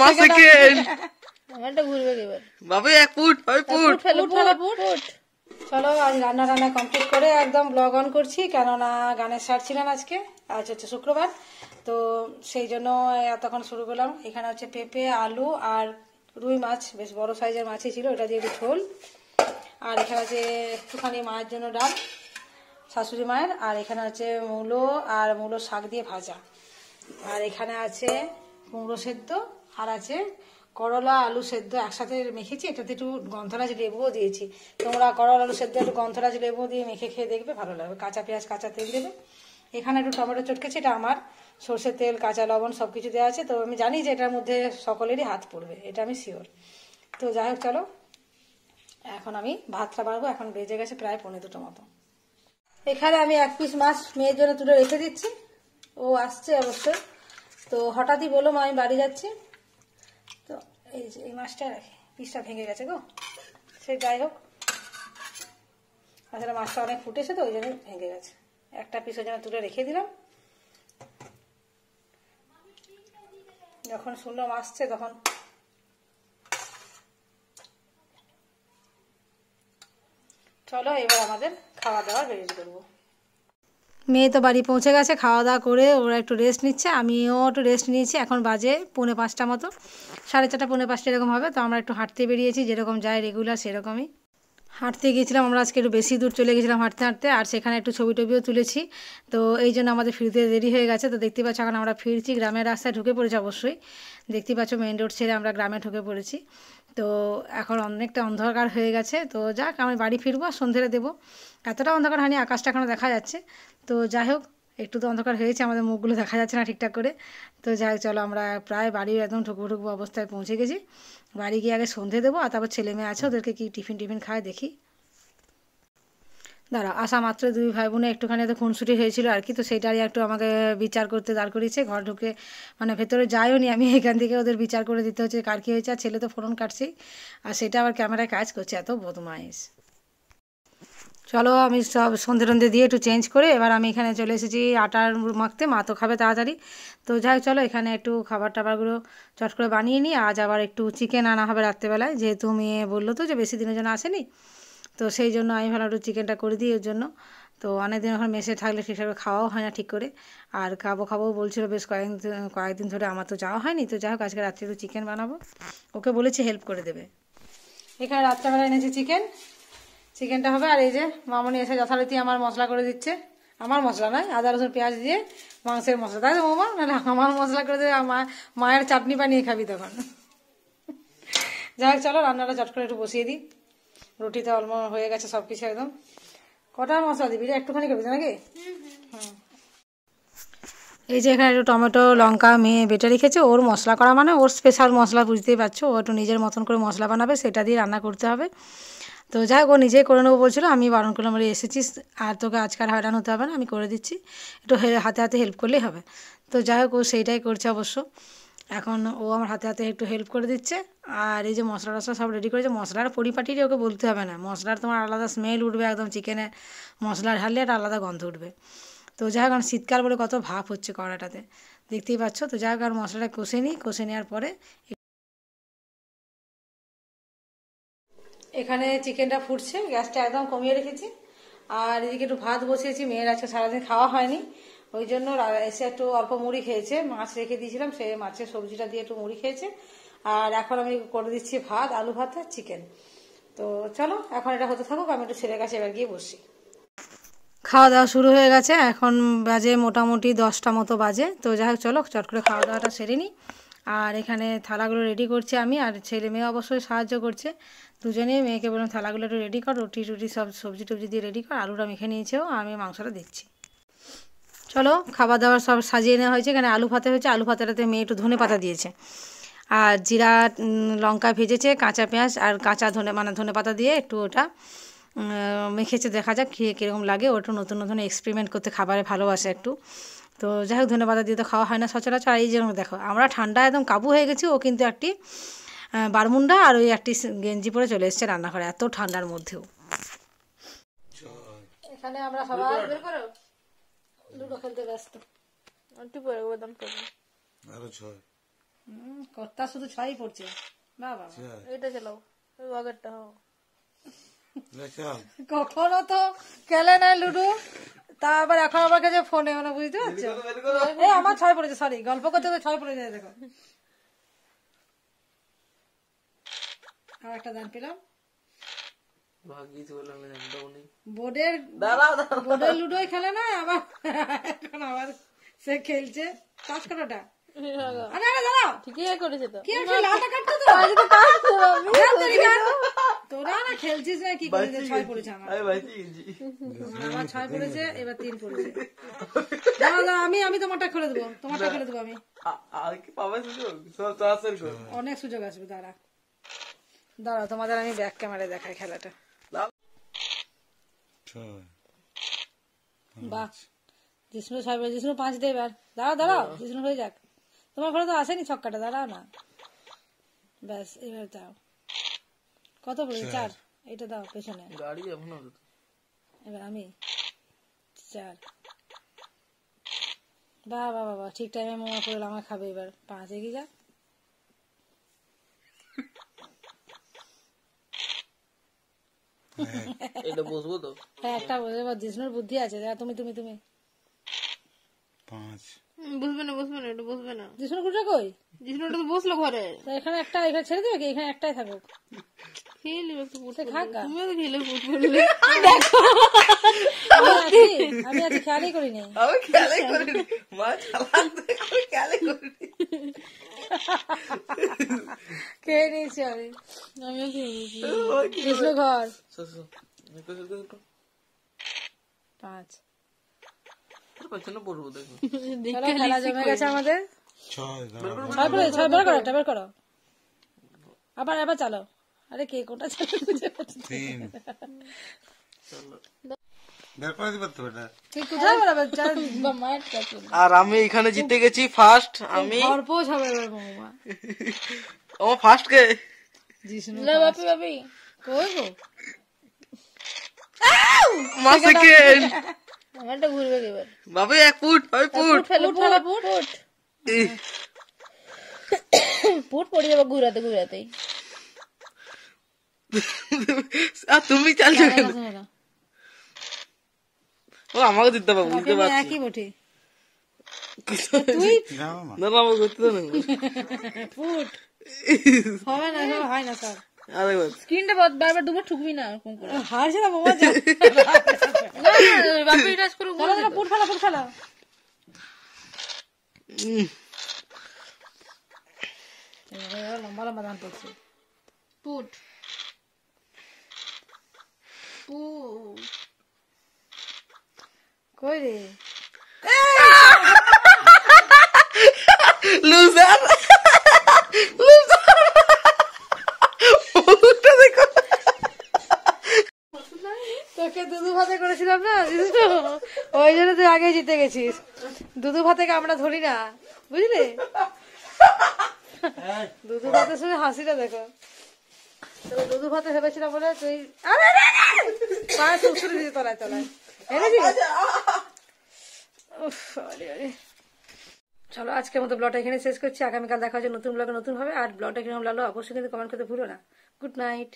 মা সেকেন্ড আমারটা ঘুরবে এবার বাবু এক ফুট ফুট চলো আজ রান্না রান্না কমপ্লিট করে একদম ব্লগ অন করছি, কেননা গানের শার্ট ছিলেন আজকে, আজ হচ্ছে শুক্রবার, তো সেই জন্য এতক্ষণ শুরু করলাম। এখানে হচ্ছে পেঁপে, আলু আর রুই মাছ, বেশ বড় সাইজের মাছই ছিল, এটা দিয়ে একটু ঝোল। আর এখানে আছে একটুখানি মায়ের জন্য ডাল, শাশুড়ি মায়ের। আর এখানে হচ্ছে মূলো আর মূলো শাক দিয়ে ভাজা। আর এখানে আছে কুমড়ো সেদ্ধ, আর আছে করলা আলু সেদ্ধ একসাথে মেখেছি, এটাতে একটু গন্ধরাজ লেবুও দিয়েছি। তোমরা করলা আলু সেদ্ধ একটু গন্ধরাজ লেবু দিয়ে মেখে খেয়ে দেখবে, ভালো লাগবে। কাঁচা পেঁয়াজ, কাঁচা তেল দেবে। এখানে একটু টমেটো চটকেছি, এটা আমার, সর্ষের তেল, কাঁচা লবণ সব কিছু দেওয়া আছে। তো আমি জানি যে এটার মধ্যে সকলেরই হাত পড়বে, এটা আমি শিওর। তো যাই হোক, চলো এখন আমি ভাতটা বাড়বো। এখন বেজে গেছে প্রায় 1:45 মতো। এখানে আমি 1 পিস মাছ মেয়ের জন্য তুলে রেখে দিচ্ছি, ও আসছে অবশ্যই। তো হঠাৎই বললো মা আমি বাড়ি যাচ্ছি, তো এই যে এই মাছটা পিসটা ভেঙে গেছে গো, সে যাই হোক, আসলে মাছটা অনেক ফুটেছে তো ওই জন্য ভেঙে গেছে। একটা পিস ওই জন্য তুলে রেখে দিলাম। যখন শুনলাম আসছে তখন চলো এবার আমাদের খাওয়া দাওয়া রেডি করবো। মেয়ে তো বাড়ি পৌঁছে গেছে, খাওয়া দাওয়া করে ওরা একটু রেস্ট নিচ্ছে, আমিও একটু রেস্ট নিয়েছি। এখন বাজে 4:45 মতো, 4:30 4:45 এরকম হবে। তো আমরা একটু হাঁটতে বেরিয়েছি, যেরকম যায় রেগুলার সেরকমই হাঁটতে গিয়েছিলাম। আমরা আজকে একটু বেশি দূর চলে গেছিলাম হাঁটতে হাঁটতে, আর সেখানে একটু ছবি টবিও তুলেছি। তো এই জন্য আমাদের ফিরতে দেরি হয়ে গেছে। তো দেখতে পাচ্ছ এখন আমরা ফিরছি, গ্রামের রাস্তায় ঢুকে পড়েছি অবশ্যই। দেখতে পাচ্ছ মেইন রোড ছেড়ে আমরা গ্রামে ঢুকে পড়েছি। তো এখন অনেকটা অন্ধকার হয়ে গেছে, তো যাক আমি বাড়ি ফিরবো, সন্ধ্যেরে দেবো। এতটা অন্ধকার হয়নি, আকাশটা এখনও দেখা যাচ্ছে। তো যাই হোক, একটু তো অন্ধকার হয়েছে, আমাদের মুখগুলো দেখা যাচ্ছে না ঠিকঠাক করে। তো যাই হোক, চলো আমরা প্রায় বাড়ির একদম ঠুকবো অবস্থায় পৌঁছে গেছি। বাড়ি গিয়ে আগে সন্ধে দেবো, আর তারপর ছেলে মেয়ে আছে, ওদেরকে কি টিফিন খায় দেখি। দাঁড়া, আসা মাত্র 2 ভাই বোনে একটুখানি তো খুনসুটি হয়েছিল আর কি, তো সেইটারই একটু আমাকে বিচার করতে দাঁড় করিয়েছে। ঘর ঢুকে মানে ভেতরে যাইও নি আমি, এখান থেকে ওদের বিচার করে দিতে হচ্ছে কার কী হয়েছে। আর ছেলে তো ফোন কাটছেই, আর সেটা আবার ক্যামেরায় কাজ করছে, এত বদমাইশ। চলো আমি সব সন্ধে টন্ধে দিয়ে একটু চেঞ্জ করে এবার আমি এখানে চলে এসেছি আটার মাখতে, মা তো খাবে তাড়াতাড়ি। তো যাই হোক, চলো এখানে একটু খাবার টাবারগুলো চট করে বানিয়ে নিই। আজ আবার একটু চিকেন আনা হবে রাত্রেবেলায়, যেহেতু মেয়ে বললো তো যে বেশি দিনের জন্য আসেনি, তো সেই জন্য আমি ভালো একটু চিকেনটা করে দিই ওর জন্য। তো অনেকদিন এখন মেসে থাকলে ঠিকঠাক খাওয়াও হয় না ঠিক করে, আর খাবো বলছিল বেশ কয়েকদিন ধরে, আমার তো যাওয়া হয়নি। তো যাই হোক, আজকে রাত্রে একটু চিকেন বানাবো, ওকে বলেছি হেল্প করে দেবে। এখানে রাত্রেবেলা এনেছি চিকেনটা হবে। আর এই যে মামনি এসে যথারীতি আমার মশলা করে দিচ্ছে, আমার মশলা নয়, আদা রসুন পেঁয়াজ দিয়ে মাংসের মশলা, তাই তো মামা? না আমার মশলা করে দেবে, মায়ের চাটনি বানিয়ে খাবি তখন। যাই হোক, চলো রান্নাটা চট করে একটু বসিয়ে দিই। রুটিতে অল্প হয়ে গেছে সব কিছু একদম। কটা মশলা দিবি? একটুখানি খাবি নাকি? এই যে এখানে একটু টমেটো লঙ্কা মেয়ে বেটে রেখেছে, ওর মশলা করা মানে ওর স্পেশাল মশলা, বুঝতেই পারছো, ও একটু নিজের মতন করে মশলা বানাবে, সেটা দিয়ে রান্না করতে হবে। তো যাই হোক, ও নিজেই করে নেবো বলছিল, আমি বারণ করলাম, বলে এসেছিস আর তোকে আজকাল হয়রান হতে হবে না, আমি করে দিচ্ছি, একটু হাতে হাতে হেল্প করলেই হবে। তো যাই হোক, ও সেইটাই করছে অবশ্য। এখন ও আমার হাতে হাতে একটু হেল্প করে দিচ্ছে। আর এই যে মশলা টশলা সব রেডি করেছে, মশলার পরিপাটিরই ওকে বলতে হবে না, মশলার তোমার আলাদা স্মেল উঠবে একদম, চিকেনে মশলা ঢাললে একটা আলাদা গন্ধ উঠবে। তো যাই হোক, কারণ শীতকাল বলে কত ভাপ হচ্ছে কড়াটাতে, দেখতেই পাচ্ছ। তো যাই হোক, আর মশলাটা কষে নেওয়ার পরে এখানে চিকেনটা ফুটছে, গ্যাসটা একদম কমিয়ে রেখেছি। আর এদিকে একটু ভাত বসিয়েছি, মেয়ের আজকে সারাদিন খাওয়া হয়নি, ওই জন্য এসে একটু অল্প মুড়ি খেয়েছে, মাছ রেখে দিয়েছিলাম, সেই মাছের সবজিটা দিয়ে একটু মুড়ি খেয়েছে। আর এখন আমি করে দিচ্ছি ভাত, আলু ভাত আর চিকেন। তো চলো এখন এটা হতে থাকুক, আমি একটু ছেলের কাছে এবার গিয়ে বসি। খাওয়া দাওয়া শুরু হয়ে গেছে, এখন বাজে মোটামুটি 10টা মতো বাজে। তো যাই হোক, চলো চট করে খাওয়া দাওয়াটা সেরে নিই। আর এখানে থালাগুলো রেডি করছি আমি, আর ছেলে মেয়ে অবশ্যই সাহায্য করছে দুজনেই। মেয়েকে বললাম থালাগুলো একটু রেডি কর, রুটি সব সবজি টবজি দিয়ে রেডি কর, আলুটা মেখে নিয়েছেও, আমি মাংসটা দিচ্ছি। চলো খাবার দাবার সব সাজিয়ে নেওয়া হয়েছে। এখানে আলু ভাতে হয়েছে, আলু ভাতেটাতে মেয়ে একটু ধনে পাতা দিয়েছে, আর জিরা লঙ্কা ভেজেছে, কাঁচা পেঁয়াজ আর কাঁচা ধনে পাতা দিয়ে একটু ওটা মেখেছে, দেখা যাক খেয়ে কীরকম লাগে। ওটা নতুন নতুন এক্সপেরিমেন্ট করতে খাবারে ভালোবাসে একটু। তো যাই হোক, ধনে পাতা দিয়ে তো খাওয়া হয় না সচরাচর। আর এই যেরকম দেখো, আমরা ঠান্ডা একদম কাবু হয়ে গেছি, ও কিন্তু একটি বারমুন্ডা আর ওই একটি গেঞ্জি পরে চলে এসছে রান্নাঘরে, এত ঠান্ডার মধ্যেও। এখানে আমরা সবাই লুডো খেলতে ব্যস্ত। কর্তা শুধু 6ই পড়ছে। বাবা এটা চালাও, আগেরটা। কখনো তো খেলে নাই লুডো, তা আবার এখন আমার কাছে ফোনে, মানে বুঝতে পারছো? এই আমার 6 পড়েছে, সরি, গল্প করতে তো 6 পড়ে যায়। দেখো আর একটা দান পেলাম। বোর্ডের লুডোই খেলে না আবার, এখন আবার সে খেলছে তাস কাটাটা। আরে আরে দাঁড়াও, ঠিকই করেছে তো। কি আছে, লালটা কাটছো তো? তোরা না খেলছিস না, কি করেছে? 6 পড়েছে আমার, আমার 6 পড়েছে, এবার 3 পড়েছে। দাঁড়াও দাঁড়াও, আমি তোমারটা খুলে দেবো, তোমারটা খুলে দেবো আমি। অনেক সুযোগ আসবে, দাঁড়াও তোমাদের আমি ব্যাক ক্যামেরায় দেখাই খেলাটা। বাহ, জিষ্ণু 6 পড়েছে, জিষ্ণু 5 দে এবার। দাঁড়াও জিষ্ণু হয়ে যাক, তোমার ঘরে তো আসেনি ছক্কাটা, দাঁড়াও না। ব্যাস, এবার দাও। কত পড়েছে? 4। এটা দাও পেছনে। এবার আমি 4। বাহ বাহ বাহ, ঠিক টাইমে মোমা পড়লো, আমার খাবে এবার। 5 এগিয়ে যা। এটা বসবো তো। হ্যাঁ, একটা বসে, এবার জিষ্ণুর বুদ্ধি আছে। তুমি তুমি তুমি 5 বসবে না, এটা বসবে না। জিষ্ণুর কুটা কই? জিষ্ণুটা তো বসলো ঘরে। এখানে একটা, এখানে ছেড়ে দেবে কি? এখানে একটাই থাকুক, খেয়ে একটু বসে খাক। তুমিও তো খেলে ফুট করলে। আমি আজ খেয়ালই করিনি। খেয়ে নিয়েছি আমি, আমিও খেয়ে নিয়েছি। জিষ্ণু ঘর 5। পেছনে পড়বো, দেখো। চলো, খেলা জমে গেছে আমাদের। 6 6 বের করো, একটা বের করো, আবার চালো। আরে কে কোনটা চালো? 3 বের করে দিবা তো এটা। তুই কোথায় বেরোবে? মায়ের কাছে। আর আমি এখানে জিতে গেছি ফার্স্ট। আমি ভরপোষ হবে এবার বৌমা। আমার ফার্স্ট কে জিষ্ণু বাপি কই গো? মা সেকেন্ড। আমারটা ঘুরবে এবার। বাবা 1 ফুট, 5 ফুট। ফুট পড়ে যাবে ঘুরাতেই। আর তুমি চালছো কেন? ও আমাকে দিতে পারবো, বুঝতে পারছি। একই বটে। যাও না। না আমাকে করতে দাও না। ফুট হবে না, হয় না স্যার। আরেকবার স্ক্রিনটা বারবার দুবার ঠুকবি না এরকম করে। হারছে না বৌমা, যা। বাপি টাচ করে চলো চলো, ফুট ফেলো। লম্বা লম্বা ধান পড়ছে। ফুট কই রে? লুজার। তোকে দুধু ভাতে করেছিলাম না, ওই জন্য তুই আগে জিতে গেছিস। দুধু ভাতে আমরা ধরি না, বুঝলি? দুধু ভাতের সঙ্গে হাসিটা দেখো। দুধু ভাতে ভেবেছিলাম বলে তুই পায়ে সুসুরি দিতে তলায় এনেছিস। চলো, আজকের মতো ব্লগটা এখানে শেষ করছি। আগামীকাল দেখা হচ্ছে নতুন ব্লগে নতুন ভাবে। আর ব্লগটা কিরকম লাগলো অবশ্যই কিন্তু কমেন্ট করতে ভুলো না। Good night.